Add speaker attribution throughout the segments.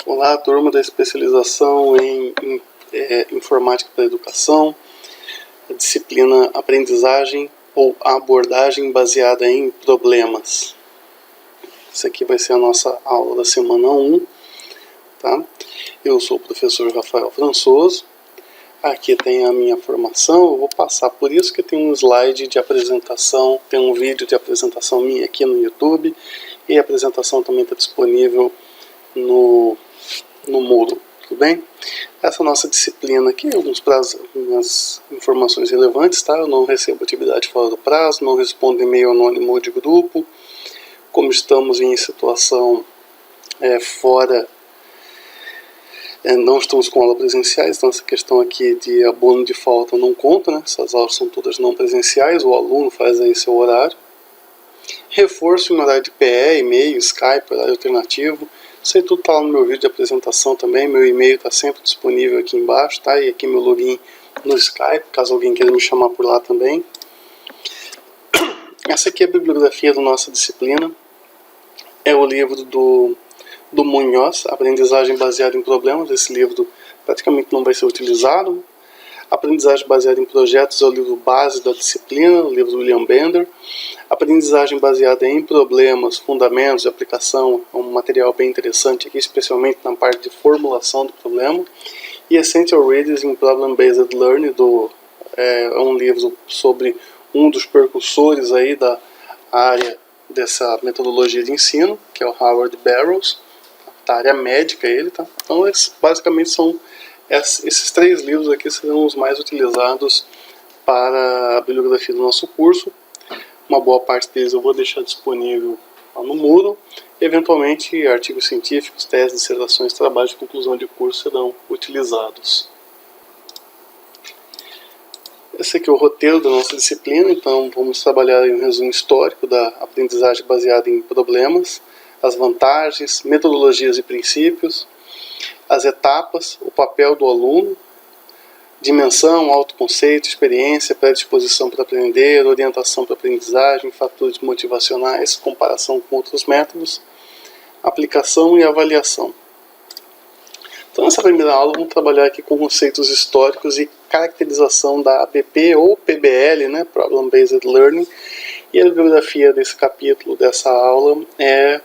Speaker 1: Olá, turma da especialização em Informática para a Educação, a disciplina Aprendizagem ou Abordagem baseada em Problemas. Essa aqui vai ser a nossa aula da semana 1, tá? Eu sou o professor Rafael Françoso. Aqui tem a minha formação, eu vou passar por isso que tem um slide de apresentação, tem um vídeo de apresentação minha aqui no YouTube, e a apresentação também está disponível no Moodle, tudo bem? Essa nossa disciplina aqui, algumas informações relevantes, tá? Eu não recebo atividade fora do prazo, não respondo e-mail anônimo de grupo. Como estamos em situação não estamos com aula presenciais, então essa questão aqui de abono de falta não conta, né? Essas aulas são todas não presenciais, o aluno faz aí seu horário. Reforço em horário de PE, e-mail, Skype, horário alternativo. Isso aí tudo está lá no meu vídeo de apresentação também, meu e-mail está sempre disponível aqui embaixo, tá? E aqui meu login no Skype, caso alguém queira me chamar por lá também. Essa aqui é a bibliografia da nossa disciplina. É o livro do Munhoz, Aprendizagem Baseada em Problemas. Esse livro praticamente não vai ser utilizado. Aprendizagem Baseada em Projetos é o livro base da disciplina, o livro do William Bender. Aprendizagem Baseada em Problemas, Fundamentos de Aplicação é um material bem interessante aqui, especialmente na parte de formulação do problema. E Essential Readings in Problem-Based Learning é um livro sobre um dos precursores aí da área dessa metodologia de ensino, que é o Howard Barrows, da área médica ele, tá? Então basicamente são esses 3 livros aqui serão os mais utilizados para a bibliografia do nosso curso. Uma boa parte deles eu vou deixar disponível lá no Moodle. Eventualmente, artigos científicos, teses, dissertações, trabalhos de conclusão de curso serão utilizados. Esse aqui é o roteiro da nossa disciplina, então vamos trabalhar em um resumo histórico da aprendizagem baseada em problemas, as vantagens, metodologias e princípios, as etapas, o papel do aluno, dimensão, autoconceito, experiência, predisposição para aprender, orientação para aprendizagem, fatores motivacionais, comparação com outros métodos, aplicação e avaliação. Então, nessa primeira aula, vamos trabalhar aqui com conceitos históricos e caracterização da ABP ou PBL, né, Problem Based Learning. E a bibliografia desse capítulo, dessa aula, é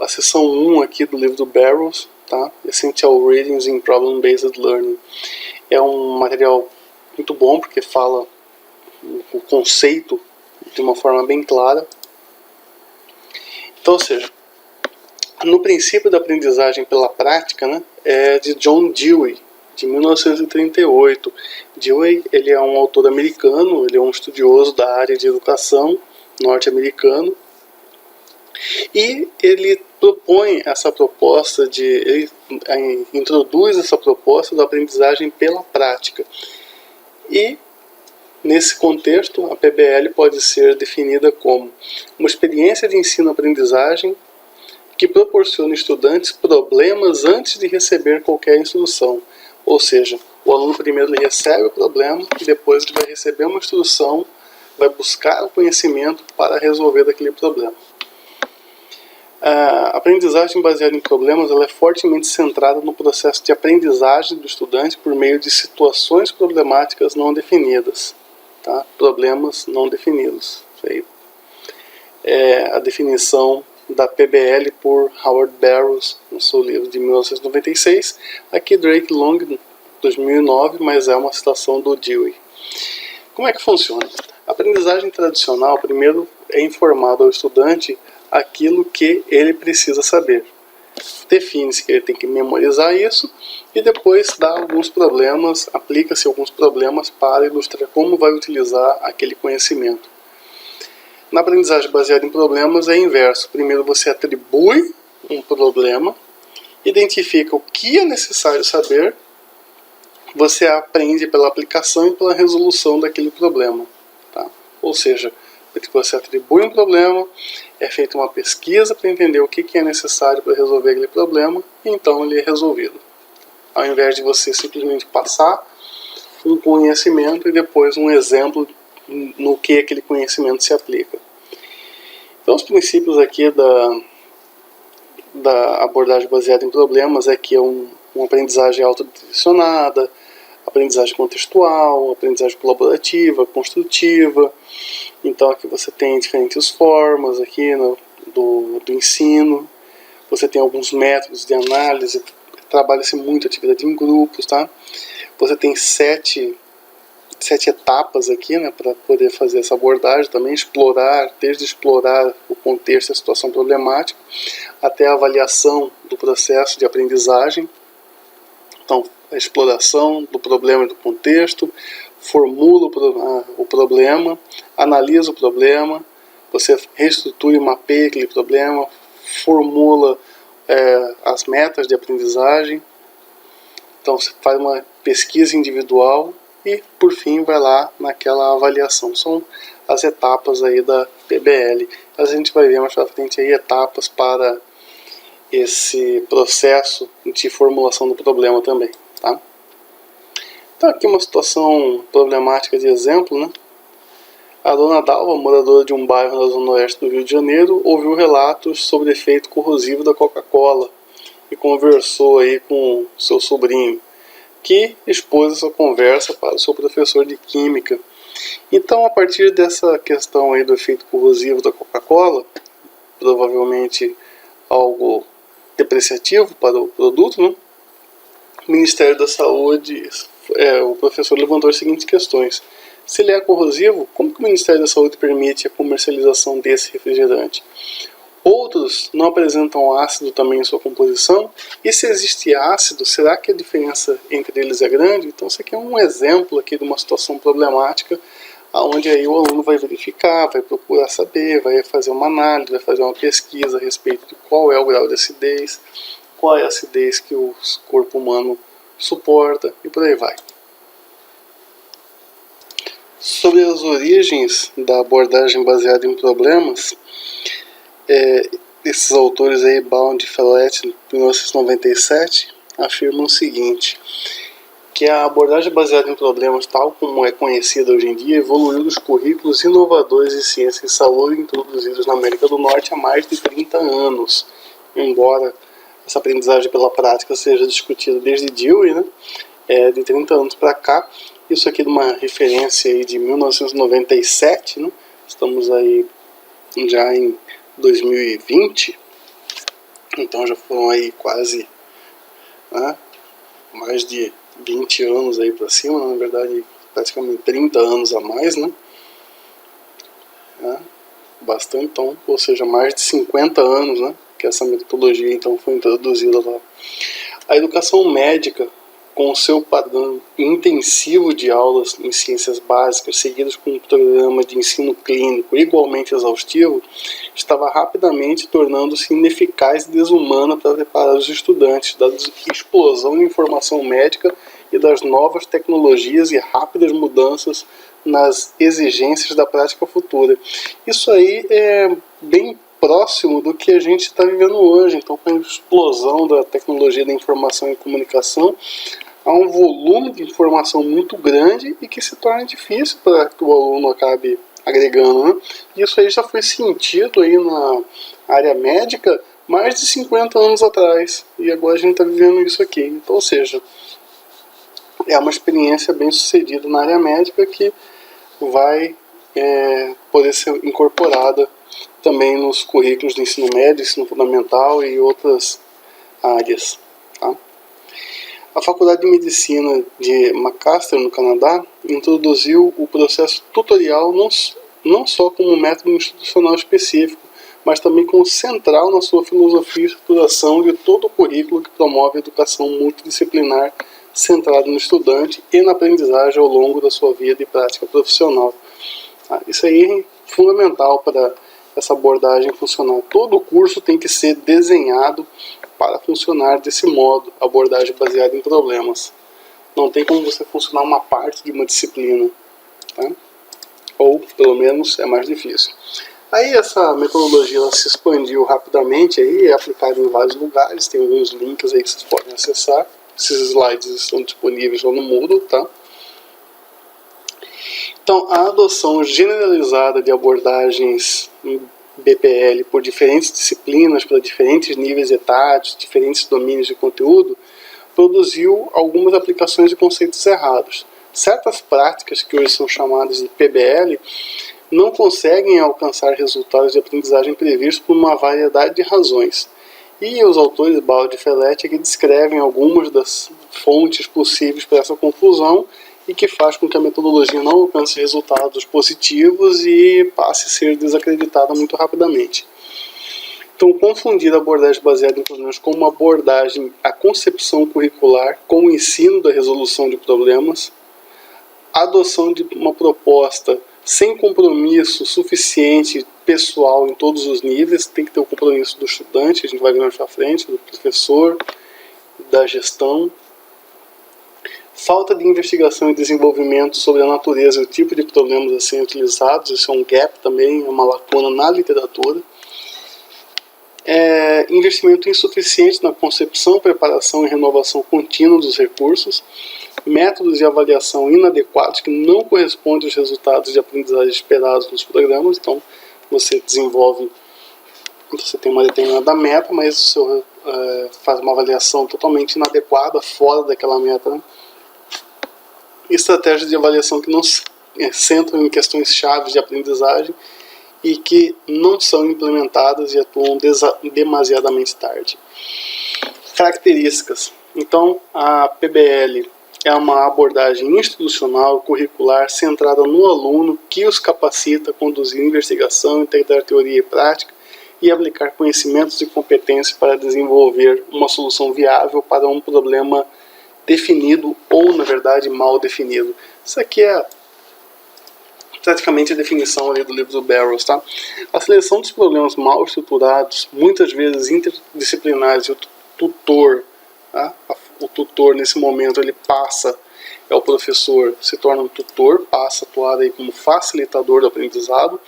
Speaker 1: a seção 1 aqui do livro do Barrows, tá? Essential Readings in Problem Based Learning. É um material muito bom porque fala o conceito de uma forma bem clara. Então, ou seja, no princípio da aprendizagem pela prática, né, é de John Dewey, de 1938. Dewey, ele é um autor americano, ele é um estudioso da área de educação norte-americano, e ele propõe essa proposta ele introduz essa proposta da aprendizagem pela prática. E nesse contexto, a PBL pode ser definida como uma experiência de ensino-aprendizagem que proporciona estudantes problemas antes de receber qualquer instrução. Ou seja, o aluno primeiro ele recebe o problema e depois ele vai receber uma instrução, vai buscar o conhecimento para resolver aquele problema. A aprendizagem baseada em problemas ela é fortemente centrada no processo de aprendizagem do estudante por meio de situações problemáticas não definidas. Tá? Problemas não definidos. Isso aí é a definição da PBL por Howard Barrows, no seu livro de 1996. Aqui Drake Long, 2009, mas é uma citação do Dewey. Como é que funciona? A aprendizagem tradicional, primeiro, é informado ao estudante aquilo que ele precisa saber. Define-se que ele tem que memorizar isso e depois dá alguns problemas, aplica-se alguns problemas para ilustrar como vai utilizar aquele conhecimento. Na aprendizagem baseada em problemas é inverso. Primeiro você atribui um problema, identifica o que é necessário saber, você aprende pela aplicação e pela resolução daquele problema. Tá? Ou seja, você atribui um problema, é feita uma pesquisa para entender o que é necessário para resolver aquele problema, e então ele é resolvido. Ao invés de você simplesmente passar um conhecimento e depois um exemplo no que aquele conhecimento se aplica. Então os princípios aqui da abordagem baseada em problemas é que é uma aprendizagem autodirecionada, aprendizagem contextual, aprendizagem colaborativa, construtiva. Então aqui você tem diferentes formas aqui do ensino. Você tem alguns métodos de análise, trabalha-se muito atividade em grupos, tá? Você tem sete etapas aqui, né, para poder fazer essa abordagem também, desde explorar o contexto e a situação problemática, até a avaliação do processo de aprendizagem. Então, a exploração do problema e do contexto, formula o problema, analisa o problema, você reestrutura e mapeia aquele problema, formula as metas de aprendizagem. Então você faz uma pesquisa individual e por fim vai lá naquela avaliação. São as etapas aí da PBL. A gente vai ver mais pra frente aí etapas para esse processo de formulação do problema também, tá? Então aqui uma situação problemática de exemplo, né? A dona Dalva, moradora de um bairro na zona oeste do Rio de Janeiro, ouviu relatos sobre o efeito corrosivo da Coca-Cola e conversou aí com seu sobrinho, que expôs essa conversa para o seu professor de Química. Então, a partir dessa questão aí do efeito corrosivo da Coca-Cola, provavelmente algo depreciativo para o produto, né? O Ministério da Saúde, o professor levantou as seguintes questões. Se ele é corrosivo, como que o Ministério da Saúde permite a comercialização desse refrigerante? Outros não apresentam ácido também em sua composição. E se existe ácido, será que a diferença entre eles é grande? Então isso aqui é um exemplo aqui de uma situação problemática, onde aí o aluno vai verificar, vai procurar saber, vai fazer uma análise, vai fazer uma pesquisa a respeito de qual é o grau de acidez, qual é a acidez que o corpo humano suporta e por aí vai. Sobre as origens da abordagem baseada em problemas, esses autores aí, Bound e Fellett, em 1997, afirmam o seguinte, que a abordagem baseada em problemas, tal como é conhecida hoje em dia, evoluiu dos currículos inovadores de ciência e saúde introduzidos na América do Norte há mais de 30 anos. Embora essa aprendizagem pela prática seja discutida desde Dewey, né, de 30 anos para cá, isso aqui é uma referência aí de 1997, né? Estamos aí já em 2020, então já foram aí quase mais de 20 anos aí para cima, na verdade praticamente 30 anos a mais, né? Bastante, então, ou seja, mais de 50 anos, né? Que essa metodologia então foi introduzida lá. A educação médica, com o seu padrão intensivo de aulas em ciências básicas, seguidas com um programa de ensino clínico igualmente exaustivo, estava rapidamente tornando-se ineficaz e desumana para preparar os estudantes, dada a explosão de informação médica e das novas tecnologias e rápidas mudanças nas exigências da prática futura. Isso aí é bem próximo do que a gente está vivendo hoje. Então, com a explosão da tecnologia da informação e comunicação, há um volume de informação muito grande e que se torna difícil para que o aluno acabe agregando, né? Isso aí já foi sentido aí na área médica mais de 50 anos atrás, e agora a gente está vivendo isso aqui. Então, ou seja, é uma experiência bem sucedida na área médica que vai poder ser incorporada também nos currículos do ensino médio, ensino fundamental e outras áreas, tá? A Faculdade de Medicina de Macmaster, no Canadá, introduziu o processo tutorial não só como método institucional específico, mas também como central na sua filosofia e estruturação de todo o currículo que promove a educação multidisciplinar centrada no estudante e na aprendizagem ao longo da sua vida e prática profissional. Isso aí é fundamental para essa abordagem funcionar. Todo o curso tem que ser desenhado para funcionar desse modo, abordagem baseada em problemas. Não tem como você funcionar uma parte de uma disciplina, tá? Ou, pelo menos, é mais difícil. Aí essa metodologia ela se expandiu rapidamente, aí, é aplicada em vários lugares, tem alguns links aí que vocês podem acessar. Esses slides estão disponíveis lá no Moodle, tá? Então, a adoção generalizada de abordagens BPL por diferentes disciplinas, para diferentes níveis etários, diferentes domínios de conteúdo, produziu algumas aplicações de conceitos errados. Certas práticas que hoje são chamadas de PBL não conseguem alcançar resultados de aprendizagem previstos por uma variedade de razões. E os autores Baldi e Feletti aqui descrevem algumas das fontes possíveis para essa conclusão e que faz com que a metodologia não alcance resultados positivos e passe a ser desacreditada muito rapidamente. Então, confundir a abordagem baseada em problemas com uma abordagem à concepção curricular com o ensino da resolução de problemas, a adoção de uma proposta sem compromisso suficiente pessoal em todos os níveis, tem que ter o compromisso do estudante, a gente vai ver mais pra frente, do professor, da gestão. Falta de investigação e desenvolvimento sobre a natureza e o tipo de problemas a serem utilizados, isso é um gap também, é uma lacuna na literatura. Investimento insuficiente na concepção, preparação e renovação contínua dos recursos, métodos de avaliação inadequados que não correspondem aos resultados de aprendizagem esperados nos programas. Então, você desenvolve, você tem uma determinada meta, mas você faz uma avaliação totalmente inadequada, fora daquela meta, né? Estratégias de avaliação que não centram em questões chaves de aprendizagem e que não são implementadas e atuam demasiadamente tarde. Características. Então, a PBL é uma abordagem institucional, curricular, centrada no aluno, que os capacita a conduzir investigação, integrar teoria e prática e aplicar conhecimentos e competências para desenvolver uma solução viável para um problema definido ou, na verdade, mal definido. Isso aqui é praticamente a definição ali do livro do Barrows, tá? A seleção dos problemas mal estruturados, muitas vezes interdisciplinares, e o tutor, tá? O tutor nesse momento ele passa, é o professor, se torna um tutor, passa a atuar aí como facilitador do aprendizado,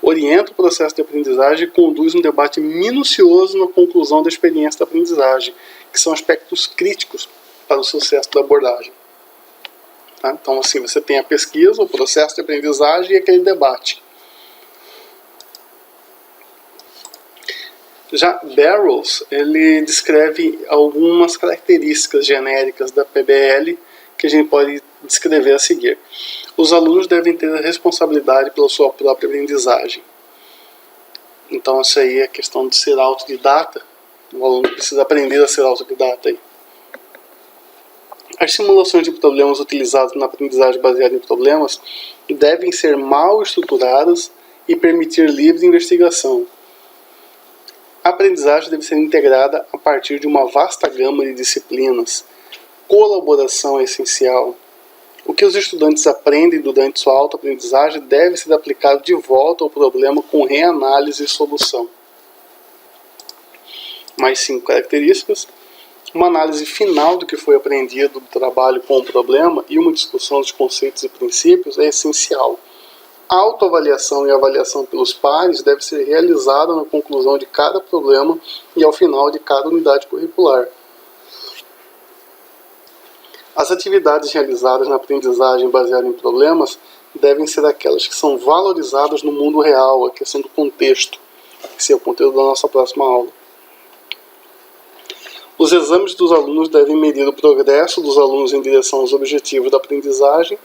Speaker 1: orienta o processo de aprendizagem e conduz um debate minucioso na conclusão da experiência da aprendizagem, que são aspectos críticos para o sucesso da abordagem. Tá? Então, assim, você tem a pesquisa, o processo de aprendizagem e aquele debate. Já Barrows, ele descreve algumas características genéricas da PBL que a gente pode descrever a seguir. Os alunos devem ter a responsabilidade pela sua própria aprendizagem. Então, isso aí é a questão de ser autodidata. O aluno precisa aprender a ser autodidata aí. As simulações de problemas utilizadas na aprendizagem baseada em problemas devem ser mal estruturadas e permitir livre investigação. A aprendizagem deve ser integrada a partir de uma vasta gama de disciplinas. Colaboração é essencial. O que os estudantes aprendem durante sua autoaprendizagem deve ser aplicado de volta ao problema com reanálise e solução. Mais 5 características. Uma análise final do que foi aprendido do trabalho com o problema e uma discussão dos conceitos e princípios é essencial. A autoavaliação e a avaliação pelos pares deve ser realizada na conclusão de cada problema e ao final de cada unidade curricular. As atividades realizadas na aprendizagem baseada em problemas devem ser aquelas que são valorizadas no mundo real, a questão do contexto. Esse é o conteúdo da nossa próxima aula. Os exames dos alunos devem medir o progresso dos alunos em direção aos objetivos da aprendizagem,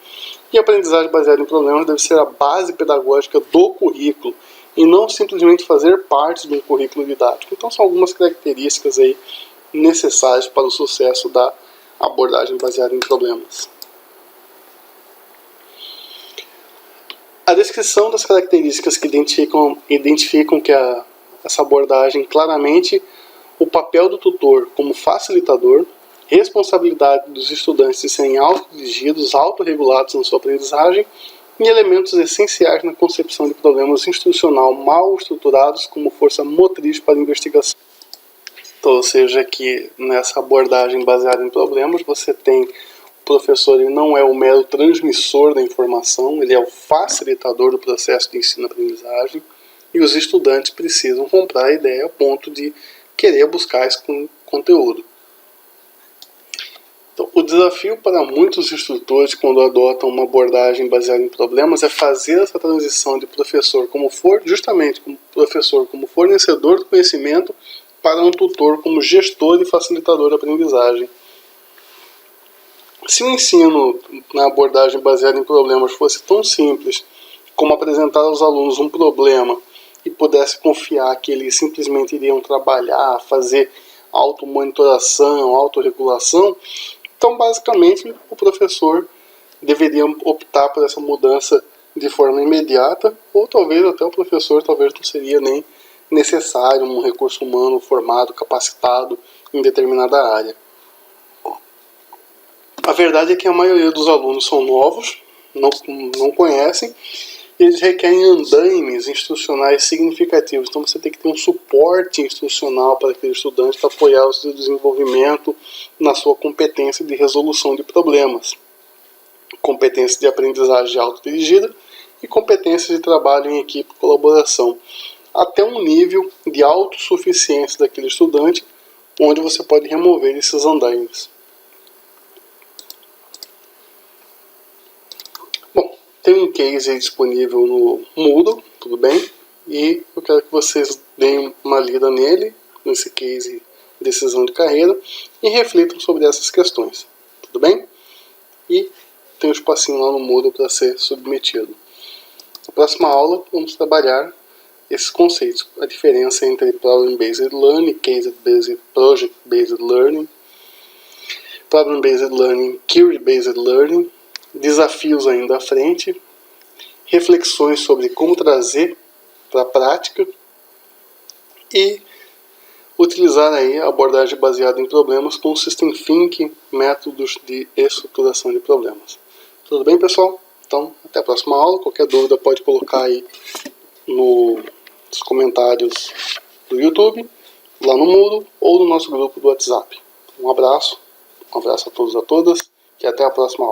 Speaker 1: e a aprendizagem baseada em problemas deve ser a base pedagógica do currículo e não simplesmente fazer parte de um currículo didático. Então são algumas características aí necessárias para o sucesso da abordagem baseada em problemas. A descrição das características que identificam que essa abordagem claramente o papel do tutor como facilitador, responsabilidade dos estudantes de serem autodirigidos, autorregulados na sua aprendizagem e elementos essenciais na concepção de problemas instrucional mal estruturados como força motriz para a investigação. Então, ou seja, que nessa abordagem baseada em problemas, você tem o professor, ele não é o mero transmissor da informação, ele é o facilitador do processo de ensino-aprendizagem e os estudantes precisam comprar a ideia a ponto de querer buscar esse conteúdo. Então, o desafio para muitos instrutores quando adotam uma abordagem baseada em problemas é fazer essa transição de professor justamente como professor, como fornecedor do conhecimento, para um tutor como gestor e facilitador da aprendizagem. Se o ensino na abordagem baseada em problemas fosse tão simples como apresentar aos alunos um problema e pudesse confiar que eles simplesmente iriam trabalhar, fazer automonitoração, autorregulação, então basicamente o professor deveria optar por essa mudança de forma imediata, ou talvez até o professor não seria nem necessário um recurso humano formado, capacitado em determinada área. A verdade é que a maioria dos alunos são novos, não conhecem, e eles requerem andaimes instrucionais significativos. Então você tem que ter um suporte instrucional para aquele estudante para apoiar o seu desenvolvimento na sua competência de resolução de problemas, competência de aprendizagem autodirigida e competência de trabalho em equipe e colaboração, até um nível de autossuficiência daquele estudante, onde você pode remover esses andaimes. Tem um case aí disponível no Moodle, tudo bem? E eu quero que vocês deem uma lida nele, nesse case decisão de carreira, e reflitam sobre essas questões, tudo bem? E tem um espacinho lá no Moodle para ser submetido. Na próxima aula vamos trabalhar esses conceitos, a diferença entre Problem-Based Learning, Case-Based, Project-Based Learning, Problem-Based Learning, Query-Based Learning, desafios ainda à frente, reflexões sobre como trazer para a prática e utilizar aí a abordagem baseada em problemas com o System Thinking, métodos de estruturação de problemas. Tudo bem, pessoal? Então, até a próxima aula. Qualquer dúvida pode colocar aí nos comentários do YouTube, lá no Moodle ou no nosso grupo do WhatsApp. Um abraço a todos e a todas e até a próxima aula.